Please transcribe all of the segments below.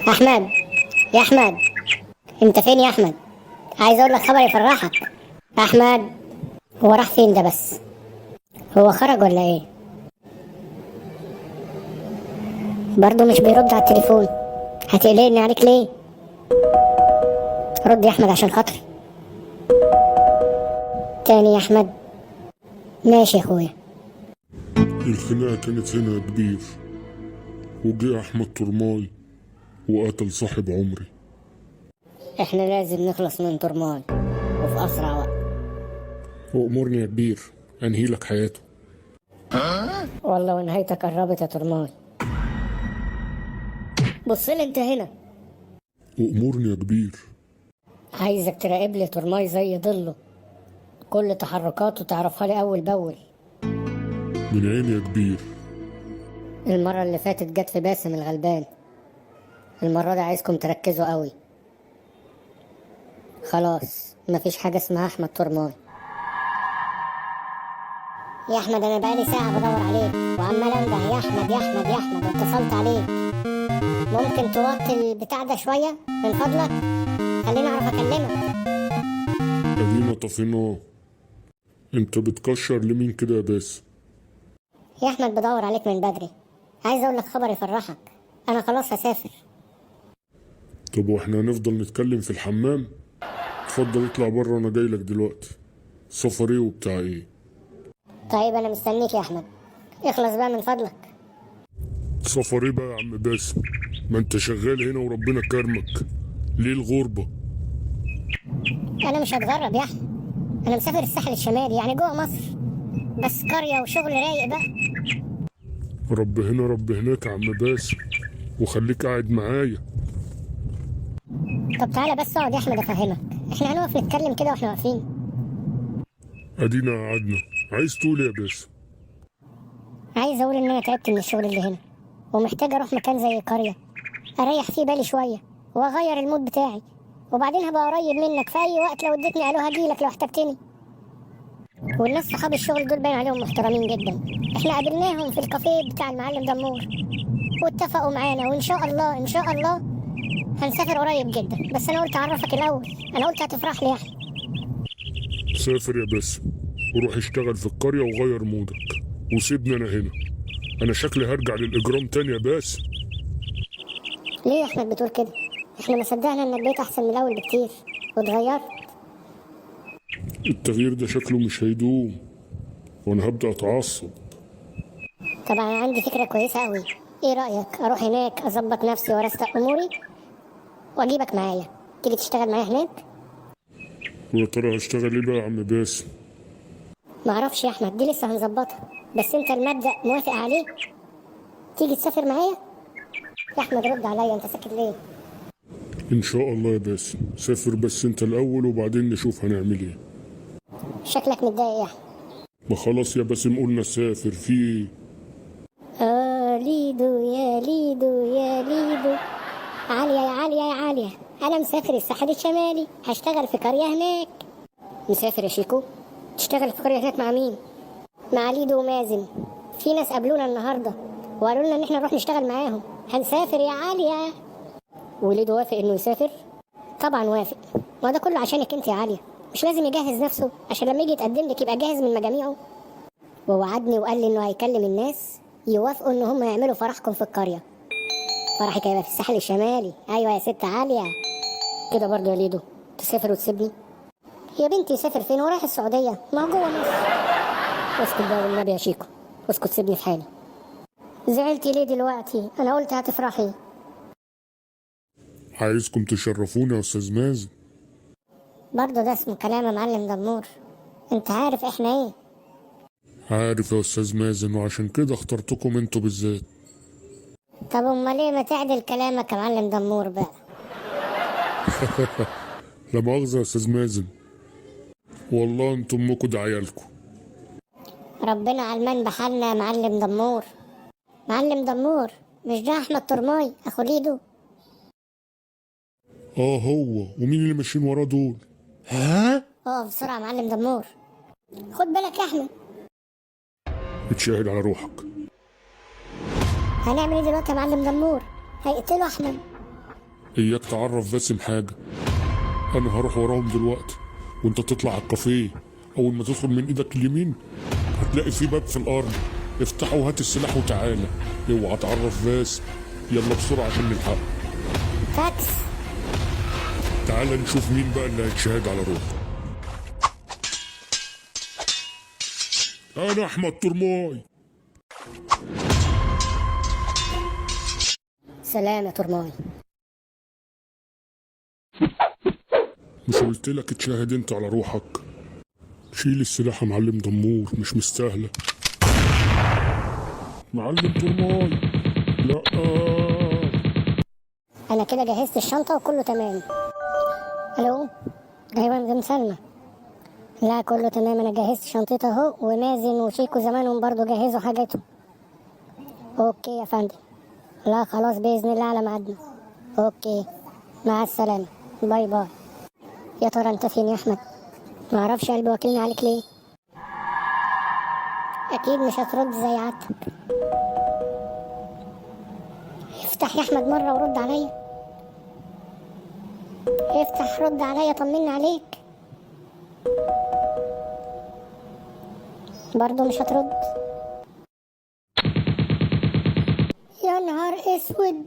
احمد، يا احمد، انت فين يا احمد؟ عايز اقول لك خبر يفرحك. احمد، هو راح فين ده بس؟ هو خرج ولا ايه؟ برضه مش بيرد على التليفون. هتقلقني عليك ليه؟ رد يا احمد عشان خاطري. تاني يا احمد. ماشي يا اخويا. الخناقة كانت هنا يا كبير، وجه أحمد ترماي وقتل صاحب عمري. احنا لازم نخلص من ترماي وفي اسرع وقت. وأمرني يا كبير أنهي لك حياته. والله ونهايتك قربت يا ترماي. بص لي انت هنا. وأمرني يا كبير. عايزك تراقب لي ترماي زي ظله، كل تحركاته تعرفها لي اول باول. من عيني يا كبير. المرة اللي فاتت جت في باسم الغلبان، المرة دي عايزكم تركزوا قوي. خلاص مفيش حاجة اسمها أحمد ترماي. يا أحمد أنا بقالي ساعة بدور عليك وعمال أنده يا أحمد يا أحمد يا أحمد واتصلت عليك. ممكن توطي البتاع ده شوية من فضلك؟ خليني أعرف أكلمك. أدينا طفيناه. أنت بتكشر لمين كده يا باسم؟ يا أحمد بدور عليك من بدري، عايز أقول لك خبر يفرحك. أنا خلاص هسافر. طب وإحنا هنفضل نتكلم في الحمام؟ اتفضل اطلع بره، أنا جايلك دلوقتي. سفر إيه وبتاع إيه؟ طيب أنا مستنيك يا أحمد، اخلص بقى من فضلك. سفر إيه بقى يا عم باسم؟ ما أنت شغال هنا وربنا كرمك، ليه الغربة؟ أنا مش هتغرب يا أحمد، أنا مسافر الساحل الشمالي يعني جوه مصر، بس قرية وشغل رايق بقى. رب هنا رب هناك يا عم باسم، وخليك قاعد معايا. طب تعالى بس اقعد يا احمد افهمك، احنا هنقف نتكلم كده واحنا واقفين؟ ادينا قعدنا، عايز تقول إيه يا باسم؟ عايز اقول ان انا تعبت من الشغل اللي هنا، ومحتاج اروح مكان زي قرية اريح فيه بالي شوية واغير المود بتاعي، وبعدين هبقى قريب منك في اي وقت، لو اديتني الو هجيلك لو احتجتني. والناس صحاب الشغل دول باين عليهم محترمين جدا، احنا قابلناهم في الكافيه بتاع المعلم دمور واتفقوا معانا، وان شاء الله ان شاء الله هنسافر قريب جدا. بس انا قلت اعرفك الاول، انا قلت هتفرح لي يا احمد. سافر يا باسم وروح اشتغل في القرية وغير مودك، وسيبني انا هنا. انا شكلي هرجع للاجرام تاني يا باسم. ليه يا احمد بتقول كده؟ احنا ما صدقنا انك بقيت احسن من الاول بكتير واتغيرت. التغيير ده شكله مش هيدوم، وانا هبدأ اتعصب. طبعا انا عندي فكره كويسه قوي، ايه رايك اروح هناك اظبط نفسي وارستق اموري واجيبك معايا، تيجي تشتغل معايا هناك؟ ويا ترى هشتغل ايه بقى يا عم باسم؟ معرفش يا احمد، دي لسه هنظبطها، بس انت المبدأ موافق عليه؟ تيجي تسافر معايا؟ يا احمد رد عليا، انت ساكت ليه؟ ان شاء الله يا باسم، سافر بس انت الاول وبعدين نشوف هنعمل ايه. شكلك متضايق يا احمد. ما خلاص يا باسم قلنا سافر، في ايه؟ ليدو يا ليدو يا ليدو، عالية يا عالية يا عالية، أنا مسافر الساحل الشمالي، هشتغل في قرية هناك. مسافر يا شيكو؟ تشتغل في قرية هناك مع مين؟ مع ليدو ومازن، في ناس قابلونا النهاردة وقالوا لنا إن احنا نروح نشتغل معاهم، هنسافر يا عالية. وليدو وافق إنه يسافر؟ طبعا وافق، ما ده كله عشانك أنت يا عالية، مش لازم يجهز نفسه عشان لما يجي يتقدم لك يبقى جاهز من مجاميعه. ووعدني وقال لي إنه هيكلم الناس يوافقوا إن هم يعملوا فرحكم في القرية. فرحك هيبقى في الساحل الشمالي، ايوه يا ست عاليه. كده برضه يا ليدو تسافر وتسيبني؟ يا بنتي سافر فين ورايح السعوديه؟ ما هو جوه مصر. اسكت بقى والنبي يا شيكو، اسكت سيبني في حالي. زعلتي ليه دلوقتي؟ انا قلت هتفرحي. عايزكم تشرفوني يا استاذ مازن. برضه ده اسمه كلام يا معلم دمور؟ انت عارف احنا ايه. عارف يا استاذ مازن، وعشان كده اخترتكم انتوا بالذات. طب امال ليه ما تعدل كلامك يا معلم دمور بقى؟ لا مؤاخذة يا استاذ مازن، والله انتم امكم ده عيالكم. ربنا علمان بحالنا يا معلم دمور. معلم دمور، مش ده احمد ترماي اخو ليدو؟ اه هو، ومين اللي ماشيين وراه دول؟ اقف بسرعه يا معلم دمور، خد بالك يا احمد. اتشاهد على روحك. هنعمل ايه دلوقتي يا معلم دمور؟ هيقتلوا احمد. اياك تعرف باسم حاجة. انا هروح وراهم دلوقتي وانت تطلع على الكافيه. اول ما تدخل من ايدك اليمين هتلاقي في باب في الارض، افتحه وهات السلاح وتعالى. اوعى تعرف باسم. يلا بسرعة عشان نلحق. تاكس. تعالى نشوف مين بقى اللي هيتشهد على روحه. انا احمد ترماي. سلام يا ترماي. مش قلت لك اتشاهد انت على روحك؟ شيل السلاح يا معلم دمور، مش مستاهله. معلم ترماي. لا انا كده جهزت الشنطه وكله تمام. الو، ايوه مدام سلمى. لا كله تمام، انا جهزت شنطتي اهو، ومازن وشيكو زمانهم برضو جهزوا حاجاتهم. اوكي يا فندم. لا خلاص باذن الله على ميعادنا. اوكي مع السلامه. باي باي. يا ترى انت فين يا احمد؟ معرفش قلبي واكلني عليك ليه. اكيد مش هترد زي عادتك. افتح يا احمد مره ورد عليا. افتح رد عليا طمني عليك. برضو مش هترد. يا نهار اسود،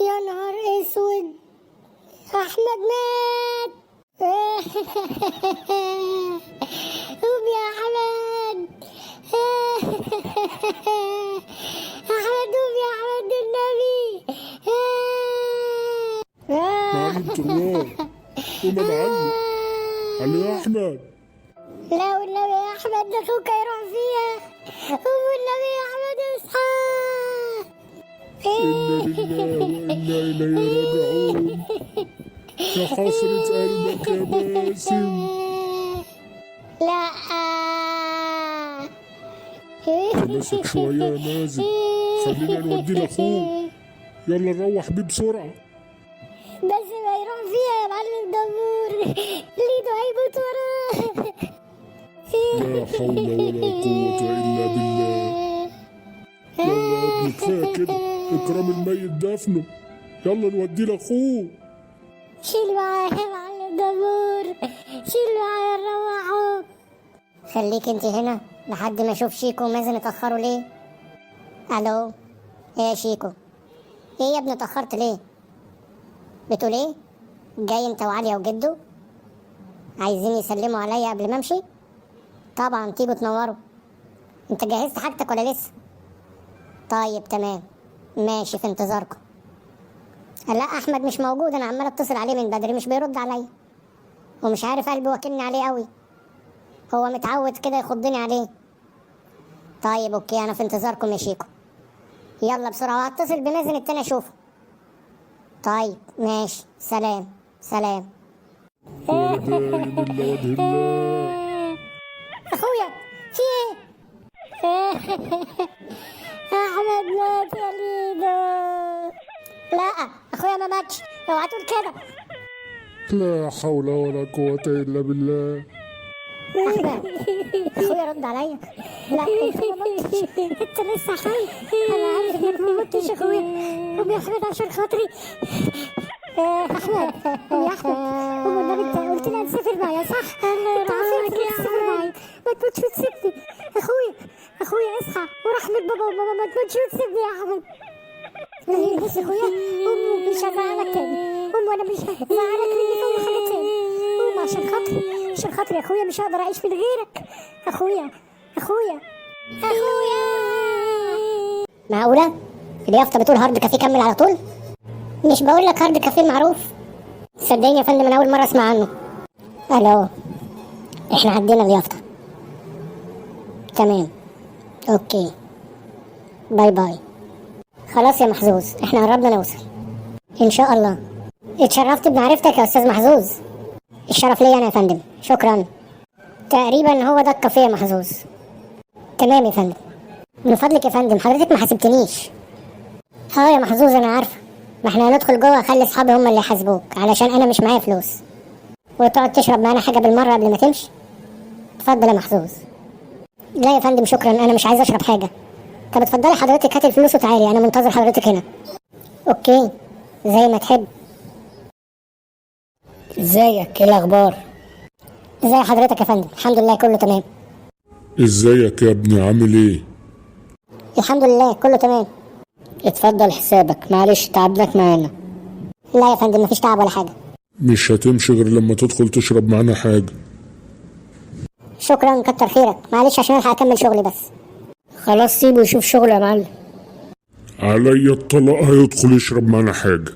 يا نهار اسود، احمد مات. قوم يا احمد. احمد قوم يا احمد النبي. معلم ترماي. قوم يا معلم. علي يا احمد. لا والنبي يا احمد ده اخوك هيروح فيها. قوم والنبي يا احمد اصحى. انا لله وانا اليه راجعون. يا حسرة قلبك يا باسم. لا تمسك شوية يا مازن، خلينا نوديه لاخوه. يلا نروح بيه بسرعة. بس ما يروح فيها يا معلم دمور، ليده هيموت وراه. لا حول ولا قوة إلا بالله. يلا يا ابني كفاية كده، إكرام الميت دفنه. يلا نوديه لاخوه. شيل معايا يا معلم دمور، شيل معايا نروحوا. خليك انت هنا لحد ما اشوف شيكو ومازن اتأخروا ليه. الو، ايه يا شيكو؟ ايه يا ابني اتأخرت ليه؟ بتقول ايه؟ جاي انت وعليا وجدو عايزين يسلموا عليا قبل ما امشي؟ طبعا تيجوا تنوروا. انت جهزت حاجتك ولا لسه؟ طيب تمام ماشي في انتظاركم. لا احمد مش موجود، انا عمال اتصل عليه من بدري مش بيرد عليا، ومش عارف قلبي واكلني عليه قوي، هو متعود كده يخضني عليه. طيب اوكي انا في انتظاركم يا شيكو. يلا بسرعه وهتصل بمازن التاني اشوفه. طيب ماشي، سلام سلام. ولا دايم إلا وجه الله. اخويا في ايه؟ احمد مات يا ليدو. لا اخويا ما ماتش، اوعى تقول كده. لا حول ولا قوة إلا بالله. احمد اخويا رد عليا. لا انت ما متش، انت لسه حي. انا عارف انك ما متش يا اخويا. قوم يا احمد عشان خاطري. احمد قوم يا احمد قوم والنبي، انت قلت لي هتسافر معايا صح؟ انت عارف انك تسافر معايا، ما تموتش وتسيبني. اخويا اصحى ورحمة بابا وماما، ما تموتش وتسيبني يا احمد. بص يا اخويا، قوم مش هزعلك تاني، قوم وانا مش هزعلك مني في اي حاجه تاني. قوم عشان خاطري يا اخويا، مش هقدر اعيش من غيرك. اخويا معقوله اليافطه بتقول هارد كافيه كمل على طول؟ مش بقول لك هارد كافيه معروف؟ صدقني يا فندم انا اول مره اسمع عنه. الو، احنا عدينا اليافطه. تمام اوكي باي باي. خلاص يا محظوظ احنا قربنا نوصل ان شاء الله. اتشرفت بمعرفتك يا استاذ محظوظ. الشرف ليا انا يا فندم، شكرا. تقريبا هو ده الكافيه يا محظوظ. تمام يا فندم. من فضلك يا فندم حضرتك ما حاسبتنيش. يا محظوظ انا عارفه، ما احنا هندخل جوه اخلي اصحابي هم اللي يحاسبوك علشان انا مش معايا فلوس، وتقعد تشرب معانا حاجه بالمره قبل ما تمشي. اتفضل يا محظوظ. لا يا فندم شكرا، انا مش عايز اشرب حاجه. طب اتفضلي حضرتك هاتي الفلوس وتعالي، انا منتظر حضرتك هنا. اوكي زي ما تحب. ازيك؟ ايه الاخبار؟ ازي حضرتك يا فندم؟ الحمد لله كله تمام. ازيك يا ابني عامل ايه؟ الحمد لله كله تمام. اتفضل حسابك، معلش تعبناك معانا. لا يا فندم مفيش تعب ولا حاجه. مش هتمشي غير لما تدخل تشرب معانا حاجة. شكرا كتر خيرك، معلش عشان الحق اكمل شغلي بس. خلاص سيبه يشوف شغله يا معلم. عليا الطلاق هيدخل يشرب معانا حاجة.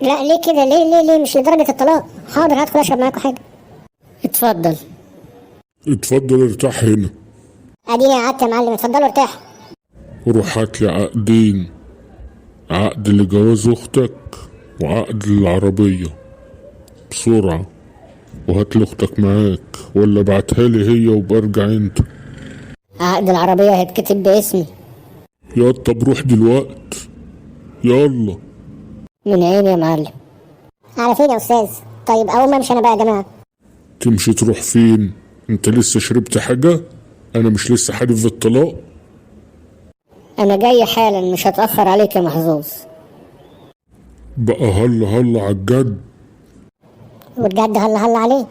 لا ليه كده؟ ليه مش لدرجه الطلاق. حاضر هدخل اشرب معاكم حاجه. اتفضل. اتفضل ارتاح هنا. اديني قعدت يا معلم، اتفضلوا ارتاحوا. روح هاتلي عقدين، عقد لجواز اختك وعقد للعربية بسرعة، وهات لي اختك معاك ولا بعتها لي هي وبرجع انت. عقد العربيه هيتكتب باسمي. يا طب روح دلوقت يلا. من عين يا معلم. على فين يا استاذ؟ طيب اول ما امشي انا بقى يا جماعه. تمشي تروح فين؟ انت لسه شربت حاجة؟ انا مش لسه حالف بالطلاق؟ انا جاي حالا، مش هتاخر عليك يا محظوظ. بقى هلا عالجد. والجد هلا عليه.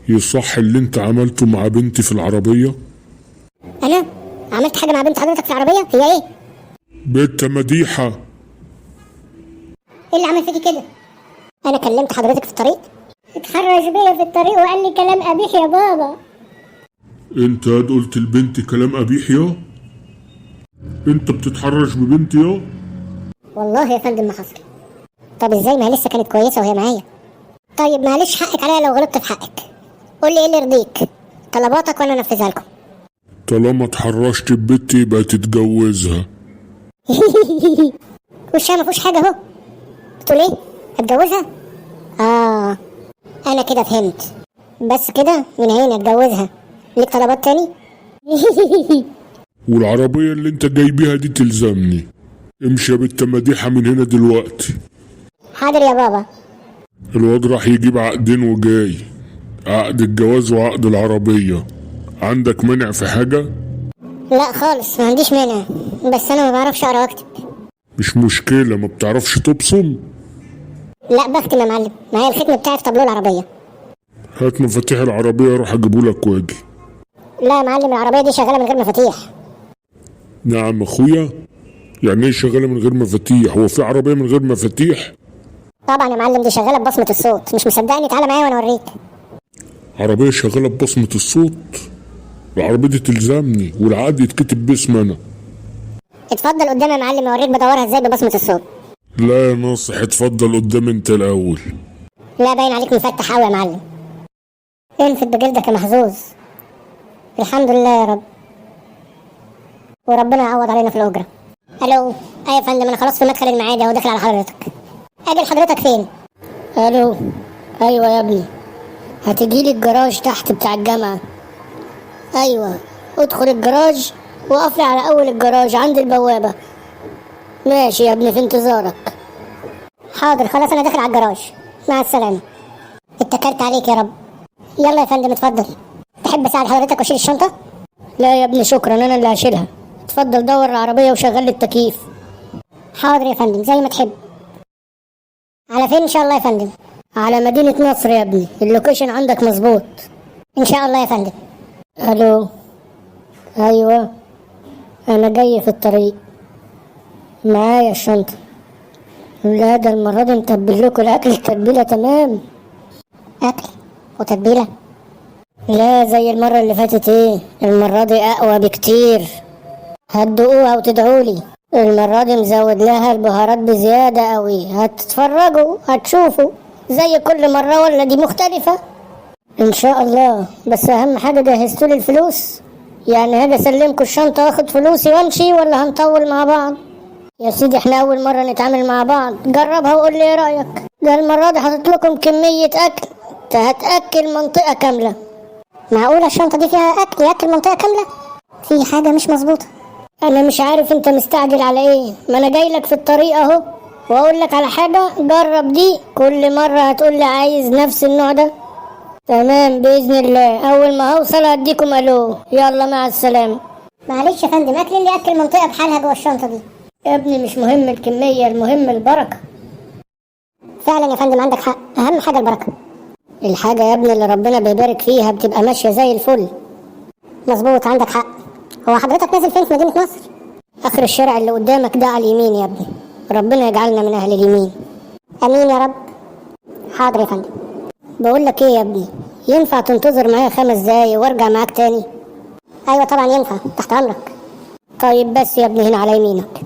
يصح اللي انت عملته مع بنتي في العربية؟ انا عملت حاجه مع بنت حضرتك في العربيه؟ هي ايه؟ بنت مديحة. ايه اللي عمل فيكي كده؟ انا كلمت حضرتك في الطريق؟ اتحرش بيا في الطريق وقال لي كلام قبيح يا بابا. انت قلت لبنتي كلام قبيح يا؟ انت بتتحرش ببنتي يا؟ والله يا فندم ما حصل. طب ازاي؟ ما لسه كانت كويسه وهي معايا. طيب معلش حقك عليا لو غلطت في حقك. قول لي ايه اللي يرضيك، طلباتك وانا انفذها لكم. طالما اتحرشت ببنتي يبقى تتجوزها. وشها ما فيهوش حاجه اهو. بتقول ايه؟ اتجوزها؟ انا كده فهمت. بس كده من عيني اتجوزها. ليك طلبات تاني؟ والعربية اللي انت جايبيها دي تلزمني. امشي يا بنت مديحة من هنا دلوقتي. حاضر يا بابا. الواد راح يجيب عقدين وجاي، عقد الجواز وعقد العربية. عندك منع في حاجة؟ لا خالص ما عنديش مانع، بس انا ما بعرفش اقرا واكتب. مش مشكلة، ما بتعرفش تبصم؟ لا بختم يا معلم، معايا الختم بتاعي في طابلوه العربيه. هات مفاتيح العربية اروح اجيبهولك واجي. لا يا معلم العربيه دي شغاله من غير مفاتيح. نعم اخويا؟ يعني ايه شغالة من غير مفاتيح؟ هو في عربية من غير مفاتيح؟ طبعا يا معلم دي شغاله ببصمه الصوت، مش مصدقني؟ تعالى معايا وانا اوريك. عربية شغالة ببصمة الصوت؟ العربية دي تلزمني والعقد يتكتب باسم انا. اتفضل قدام يا معلم اوريك بدورها ازاي ببصمه الصوت. لا يا ناصح، اتفضل قدام انت الاول. لا باين عليك مفتح قوي يا معلم. انفد بجلدك يا محظوظ. الحمد لله يا رب، وربنا يعوض علينا في الاجره. الو. ايه يا فندم؟ انا خلاص في مدخل المعادي اهو داخل على حضرتك. اجي لحضرتك فين؟ الو. ايوه يا ابني، هتجيلي الجراج تحت بتاع الجامعه. ايوه ادخل الجراج وقف لي على اول الجراج عند البوابه. ماشي يا ابني في انتظارك. حاضر خلاص انا داخل على الجراج. مع السلامه. اتكلت عليك يا رب. يلا يا فندم اتفضل. تحب اساعد حضرتك واشيل الشنطه؟ لا يا ابني شكرا، انا اللي هشيلها. اتفضل دور العربيه وشغل لي التكييف. حاضر يا فندم زي ما تحب. على فين ان شاء الله يا فندم؟ على مدينه نصر يا ابني، اللوكيشن عندك مظبوط. ان شاء الله يا فندم. الو. ايوه انا جاي في الطريق، معايا الشنطه. لا ده المره دي متبل لكم الاكل التتبيله تمام. اكل وتتبيله؟ لا زي المره اللي فاتت. ايه المره دي اقوى بكتير، هتدوقوها وتدعولي. المره دي مزود لها البهارات بزياده قوي، هتتفرجوا هتشوفوا زي كل مره ولا دي مختلفه؟ ان شاء الله. بس اهم حاجه جهزتولي الفلوس، يعني هاجي اسلمكوا الشنطه واخد فلوسي وامشي ولا هنطول مع بعض؟ يا سيدي احنا اول مره نتعامل مع بعض، جربها وقول لي ايه رايك. ده المره دي حاطط لكم كميه اكل هتاكل منطقه كامله. معقوله الشنطه دي فيها اكل ياكل منطقه كامله؟ في حاجه مش مظبوطه. انا مش عارف انت مستعجل على ايه، ما انا جاي لك في الطريق اهو. واقول لك على حاجه، جرب دي كل مره هتقول لي عايز نفس النوع ده. تمام باذن الله، اول ما هوصل هديكم الو. يلا مع السلامه. معلش يا فندم، اكل اللي اكل منطقه بحالها جوه الشنطه دي. يا ابني مش مهم الكميه، المهم البركه. فعلا يا فندم عندك حق، اهم حاجه البركه. الحاجه يا ابني اللي ربنا بيبارك فيها بتبقى ماشيه زي الفل. مظبوط عندك حق. هو حضرتك نازل فين في مدينه نصر؟ اخر الشارع اللي قدامك ده على اليمين يا ابني. ربنا يجعلنا من اهل اليمين. امين يا رب. حاضر يا فندم. بقول لك ايه يا ابني، ينفع تنتظر معايا 5 دقايق وارجع معاك تاني؟ ايوه طبعا ينفع، تحت امرك. طيب بس يا ابني هنا على يمينك.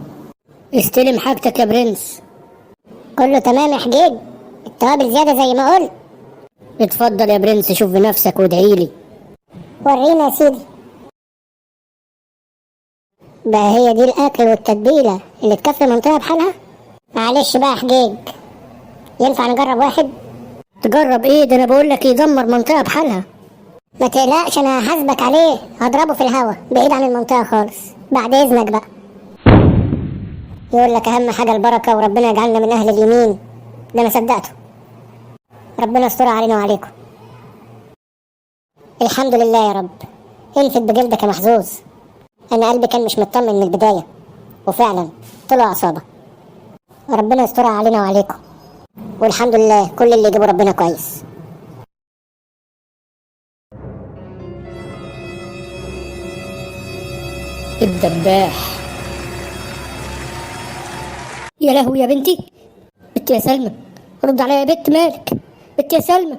استلم حاجتك يا برنس. كله تمام يا حجيج، التوابل زياده زي ما قلت. اتفضل يا برنس، شوف بنفسك وادعيلي. ورينا يا سيدي. بقى هي دي الاكل والتتبيله اللي تكفي منطقه بحالها؟ معلش بقى يا حجيج، ينفع نجرب واحد؟ تجرب ايه ده، انا بقول لك يدمر منطقه بحالها. ما تقلقش انا هحاسبك عليه، هضربه في الهوا بعيد عن المنطقه خالص. بعد اذنك بقى. يقول لك اهم حاجه البركه وربنا يجعلنا من اهل اليمين. ده انا صدقته. ربنا يستر علينا وعليكم. الحمد لله يا رب. انفد بجلدك يا محظوظ. انا قلبي كان مش مطمن من البدايه، وفعلا طلع اصابه. ربنا يستر علينا وعليكم، والحمد لله كل اللي يجيبه ربنا كويس. الدباح. يا لهوي يا بنتي، بنت يا سلمى، رد عليا يا بنت، مالك؟ بنت يا سلمى،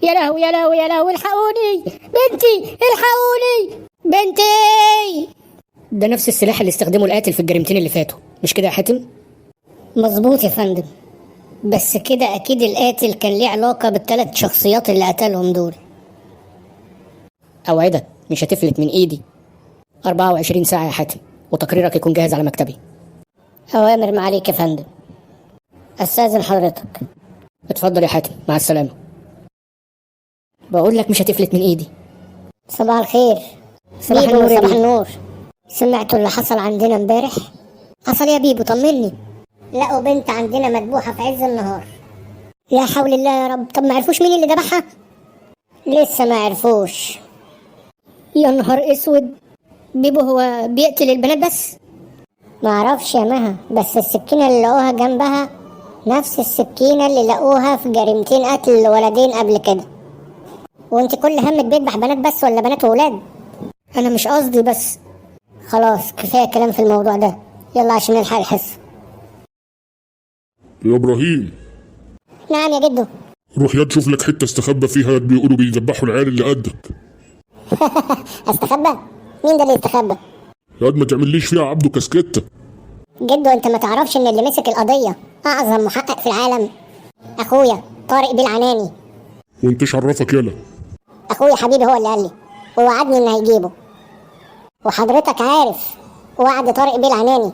يا لهوي يا لهوي يا لهوي، الحقوني بنتي، الحقوني بنتي. ده نفس السلاح اللي استخدمه القاتل في الجريمتين اللي فاتوا، مش كده يا حاتم؟ مظبوط يا فندم، بس كده اكيد القاتل كان ليه علاقة بال3 شخصيات اللي قتلهم دول. اوعدك مش هتفلت من ايدي. 24 ساعة يا حاتم، وتقريرك يكون جاهز على مكتبي. اوامر معاليك يا فندم. استاذن حضرتك. اتفضل يا حاتم، مع السلامة. بقول لك مش هتفلت من ايدي. صباح الخير. صباح النور يا صباح النور. سمعتوا اللي حصل عندنا امبارح؟ حصل يا بيبو، طمني. لقوا بنت عندنا مذبوحة في عز النهار. لا حول الله يا رب. طب ما عرفوش مين اللي ذبحها؟ لسه ما عرفوش. يا نهار اسود. بيبو هو بيقتل البنات بس؟ ما اعرفش يا مها، بس السكينة اللي لقوها جنبها نفس السكينة اللي لقوها في جريمتين قتل الولدين قبل كده. وانت كل همك بيذبح بنات بس ولا بنات وولاد؟ انا مش قصدي، بس خلاص كفاية كلام في الموضوع ده، يلا عشان نلحق الحصة. يا ابراهيم. نعم يا جدو. روح ياد شوف لك حته استخبى فيها، ياد بيقولوا بيذبحوا العيال اللي قدك. استخبى؟ مين ده اللي يستخبى؟ ياد ما تعمليش فيها عبده كاسكته. جدو انت ما تعرفش ان اللي مسك القضية اعظم محقق في العالم؟ اخويا طارق بيه العناني. وانتش عرفك يالا؟ اخويا حبيبي هو اللي قال لي ووعدني ان هيجيبه. وحضرتك عارف وعد طارق بيه العناني.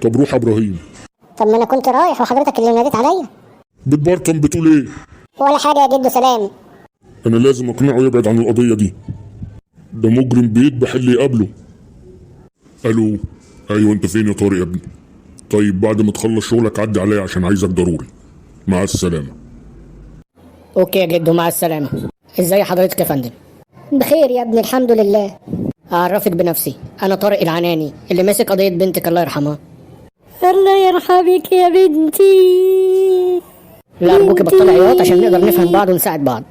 طب روح يا ابراهيم. طب ما انا كنت رايح وحضرتك اللي ناديت عليا. بتبرطم بتقول ايه؟ ولا حاجة يا جدو، سلام. انا لازم اقنعه يبعد عن القضيه دي، ده مجرم بيذبح اللي يقابله. الو. ايوه انت فين يا طارق يا ابني؟ طيب بعد ما تخلص شغلك عدي عليا عشان عايزك ضروري. مع السلامه. اوكي يا جدو، مع السلامة. ازاي حضرتك يا فندم؟ بخير يا ابني الحمد لله. اعرفك بنفسي، انا طارق العناني اللي ماسك قضية بنتك الله يرحمها. الله يرحمك يا بنتي. لا ارجوك بطلي عياط عشان نقدر نفهم بعض ونساعد بعض.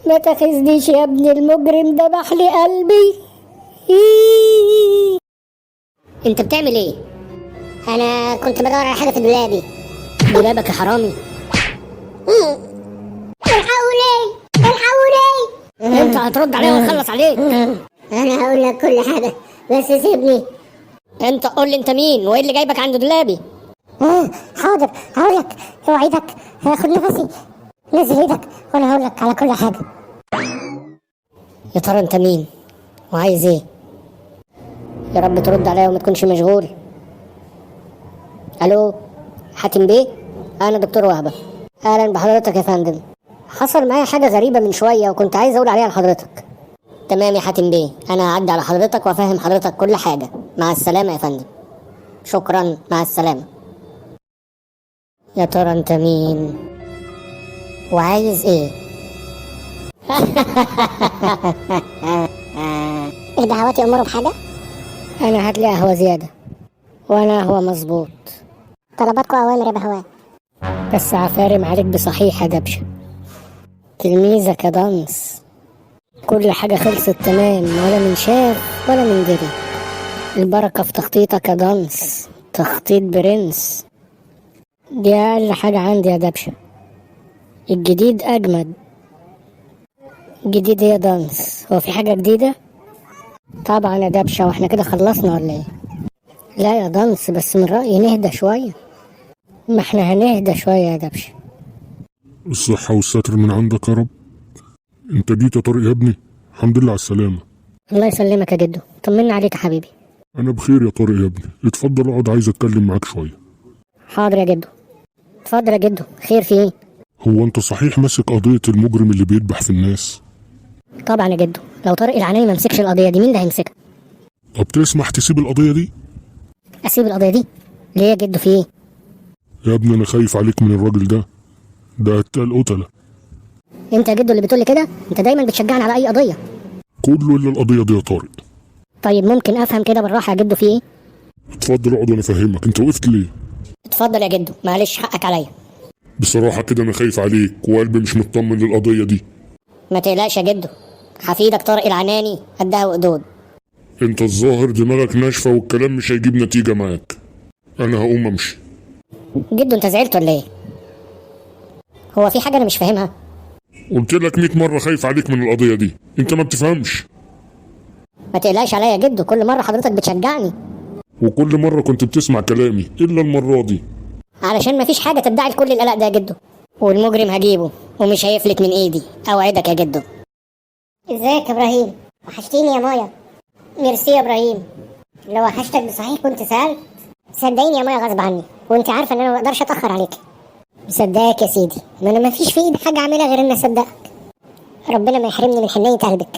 ما تاخذنيش يا ابني، المجرم ذبح لي قلبي. انت بتعمل ايه؟ انا كنت بدور على حاجة في دولابي. دولابك يا حرامي؟ الحقوني الحقوني. انت هترد عليا ونخلص عليك. انا هقول لك كل حاجة بس سيبني. انت قول لي انت مين وايه اللي جايبك عند دولابي؟ حاضر هقول لك، اوعدك هاخد نفسي. نزل ايدك وانا هقول لك على كل حاجة. يا ترى انت مين وعايز ايه؟ يا رب ترد عليا وما تكونش مشغول. الو حاتم بيه، انا دكتور وهبة. اهلا بحضرتك يا فندم. حصل معايا حاجة غريبة من شوية وكنت عايز اقول عليها لحضرتك. تمام يا حاتم بيه، انا هعدي على حضرتك وافهم حضرتك كل حاجة. مع السلامة يا فندم. شكرا، مع السلامة. يا ترى انت مين وعايز ايه؟ دعواتي امره بحاجة؟ انا هات لي قهوة زيادة وانا قهوة مظبوط. طلباتكم اوامر يا بهوات. بس عفارم عليك بصحيح يا دبشة. تلميذك يا دانس. كل حاجة خلصت تمام، ولا من شاف ولا من دري. البركة في تخطيطك يا دانس، تخطيط برنس. دي أقل حاجة عندي يا دبشة. الجديد أجمد. جديد يا دانس؟ هو في حاجة جديدة؟ طبعا يا دبشة، واحنا كده خلصنا ولا ايه؟ لا يا دانس، بس من رأيي نهدى شوية. ما احنا هنهدى شوية يا دبشة. الصحة والستر من عندك يا رب. انت جيت يا طارق يا ابني، الحمد لله على السلامة. الله يسلمك يا جدو، طمنا عليك يا حبيبي. انا بخير يا طارق يا ابني، اتفضل اقعد، عايز اتكلم معاك شوية. حاضر يا جدو. اتفضل يا جدو، خير في ايه؟ هو انت صحيح ماسك قضية المجرم اللي بيذبح في الناس؟ طبعا يا جدو، لو طارق العناني ما مسكش القضية دي مين اللي هيمسكها؟ طب تسمح تسيب القضية دي؟ اسيب القضية دي؟ ليه يا جدو، في ايه؟ يا ابني انا خايف عليك من الراجل ده قتال قتلة. انت يا جدو اللي بتقولي كده؟ انت دايما بتشجعني على اي قضية. كله الا القضية دي يا طارق. طيب ممكن افهم كده بالراحة يا جدو، في ايه؟ اتفضل اقعد وانا افهمك، انت وقفت ليه؟ اتفضل يا جدو، معلش حقك عليا. بصراحة كده انا خايف عليك وقلبي مش مطمن للقضية دي. ما تقلقش يا جدو، حفيدك طارق العناني قدها وقدود. انت الظاهر دماغك ناشفة والكلام مش هيجيب نتيجة معاك. انا هقوم امشي. جدو انت زعلت ولا ايه؟ هو في حاجة انا مش فاهمها؟ قلت لك 100 مرة خايف عليك من القضية دي، انت ما بتفهمش. ما تقلقش عليا يا جدو، كل مرة حضرتك بتشجعني. وكل مرة كنت بتسمع كلامي إلا المرة دي. علشان مفيش حاجة تدعي لكل القلق ده يا جدو. والمجرم هجيبه ومش هيفلت من ايدي، اوعدك يا جدو. ازيك يا ابراهيم؟ وحشتيني يا مايا. ميرسي يا ابراهيم. لو وحشتك بصحيح كنت سألت. صدقيني يا مايا غصب عني، وانت عارفة ان انا ما اقدرش اتأخر عليك. مصدقك يا سيدي، ما انا مفيش في ايدي حاجة اعملها غير اني اصدقك. ربنا ما يحرمني من حنية قلبك.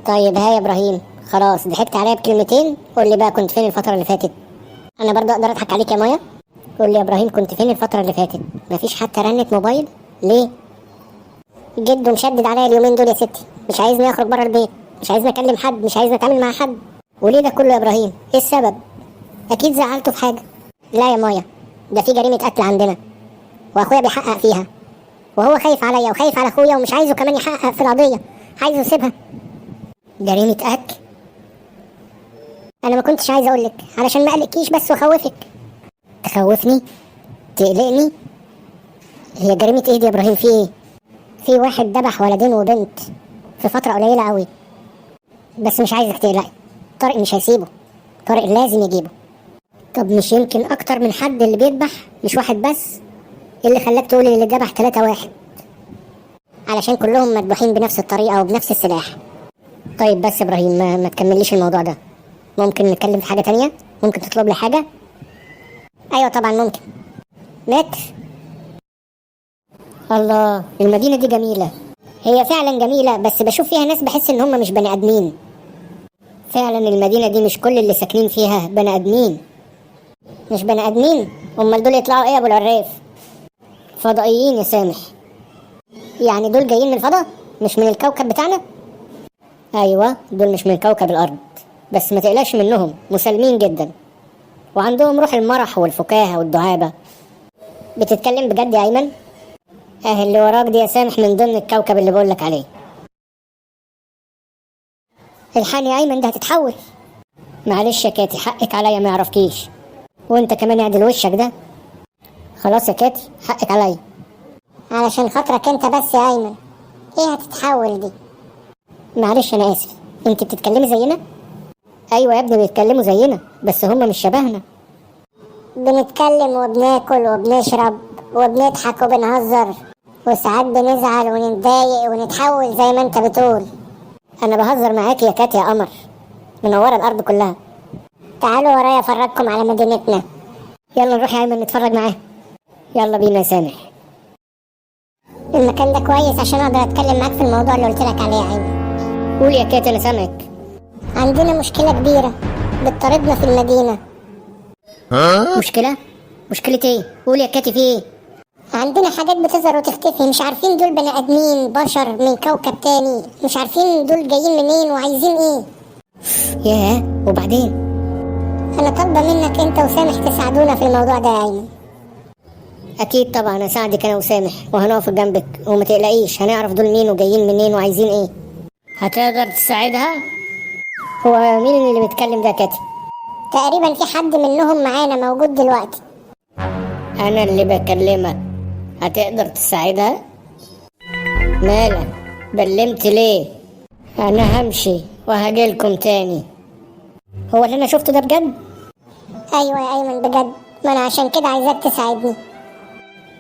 طيب ها يا ابراهيم، خلاص ضحكت عليا بكلمتين، قول لي بقى كنت فين الفترة اللي فاتت؟ انا برضه اقدر اضحك عليك يا مايا؟ قول لي يا ابراهيم كنت فين الفترة اللي فاتت؟ مفيش حتى رنة موبايل؟ ليه؟ جده مشدد عليا اليومين دول يا ستي، مش عايزني اخرج بره البيت، مش عايزني اكلم حد، مش عايزني اتعامل مع حد. وليه ده كله يا ابراهيم؟ ايه السبب؟ اكيد زعلته في حاجة. لا يا مايا، ده في جريمة قتل عندنا، واخويا بيحقق فيها، وهو خايف عليا وخايف على اخويا ومش عايزه كمان يحقق في القضية، عايزه يسيبها. جريمة قتل؟ انا ما كنتش عايز اقولك علشان ما اقلقكيش بس واخوفك. تخوفني؟ تقلقني؟ هي جريمة ايه دي يا ابراهيم، في ايه؟ في واحد ذبح ولدين وبنت في فترة قليلة قوي. بس مش عايزك تقلقي، طارق مش هيسيبه، طارق لازم يجيبه. طب مش يمكن اكتر من حد اللي بيذبح، مش واحد بس؟ ايه اللي خلاك تقول اللي ذبح 3 واحد؟ علشان كلهم مذبوحين بنفس الطريقة وبنفس السلاح. طيب بس ابراهيم، ما تكمليش الموضوع ده. ممكن نتكلم في حاجة تانية؟ ممكن تطلب لي حاجة؟ ايوه طبعا ممكن. متر؟ الله، المدينة دي جميلة. هي فعلا جميلة، بس بشوف فيها ناس بحس ان هم مش بني ادمين. فعلا المدينة دي مش كل اللي ساكنين فيها بني ادمين. مش بني ادمين؟ امال دول يطلعوا ايه يا ابو العراف؟ فضائيين يا سامح. يعني دول جايين من الفضاء، مش من الكوكب بتاعنا؟ ايوه دول مش من كوكب الارض، بس ما تقلقش منهم، مسالمين جدا وعندهم روح المرح والفكاهة والدعابة. بتتكلم بجد يا ايمن؟ اللي وراك دي يا سامح من ضمن الكوكب اللي بقولك عليه. الحقني يا ايمن، ده هتتحول. معلش يا كاتي، حقك عليا ما يعرفكيش. وانت كمان اعدل وشك ده. خلاص يا كاتي، حقك عليا. علشان خاطرك انت بس يا ايمن. ايه هتتحول دي؟ معلش انا اسف، انت بتتكلمي زينا؟ ايوه يا ابني بيتكلموا زينا، بس هم مش شبهنا. بنتكلم وبناكل وبنشرب وبنضحك وبنهزر، وساعات بنزعل ونتضايق ونتحول زي ما انت بتقول. انا بهزر معاك يا كاتي يا قمر، منورة الارض كلها. تعالوا ورايا افرجكم على مدينتنا. يلا نروح يا ايمن نتفرج معاه. يلا بينا يا سامح. المكان ده كويس عشان اقدر اتكلم معاك في الموضوع اللي قلت لك عليه يا ايمن. قول يا كاتي انا سامعك. عندنا مشكلة كبيرة بتطاردنا في المدينة. مشكلة؟ مشكلة ايه؟ قول يا كاتي في ايه؟ عندنا حاجات بتظهر وتختفي، مش عارفين دول بني ادمين بشر من كوكب تاني، مش عارفين دول جايين منين وعايزين ايه. ياه، وبعدين؟ انا طالبة منك انت وسامح تساعدونا في الموضوع ده يا ايمن. اكيد طبعا اساعدك انا وسامح، وهنقف جنبك وما تقلقيش، هنعرف دول مين وجايين منين وعايزين ايه. هتقدر تساعدها؟ هو مين اللي بيتكلم ده كاتي؟ تقريبا في حد منهم معانا موجود دلوقتي. انا اللي بكلمك. هتقدر تساعدها؟ مالك بلمت ليه؟ انا همشي وهجيلكم تاني. هو اللي انا شفته ده بجد؟ ايوه يا ايمن بجد، ما انا عشان كده عايزاك تساعدني.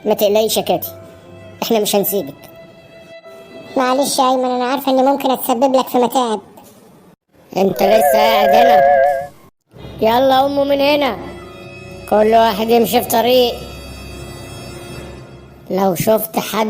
ما تقلقيش يا كاتي، احنا مش هنسيبك. معلش يا ايمن، انا عارفه اني ممكن اتسبب لك في متاعب. انت لسه قاعد هنا؟ يلا قوموا من هنا، كل واحد يمشي في طريق. لو شفت حد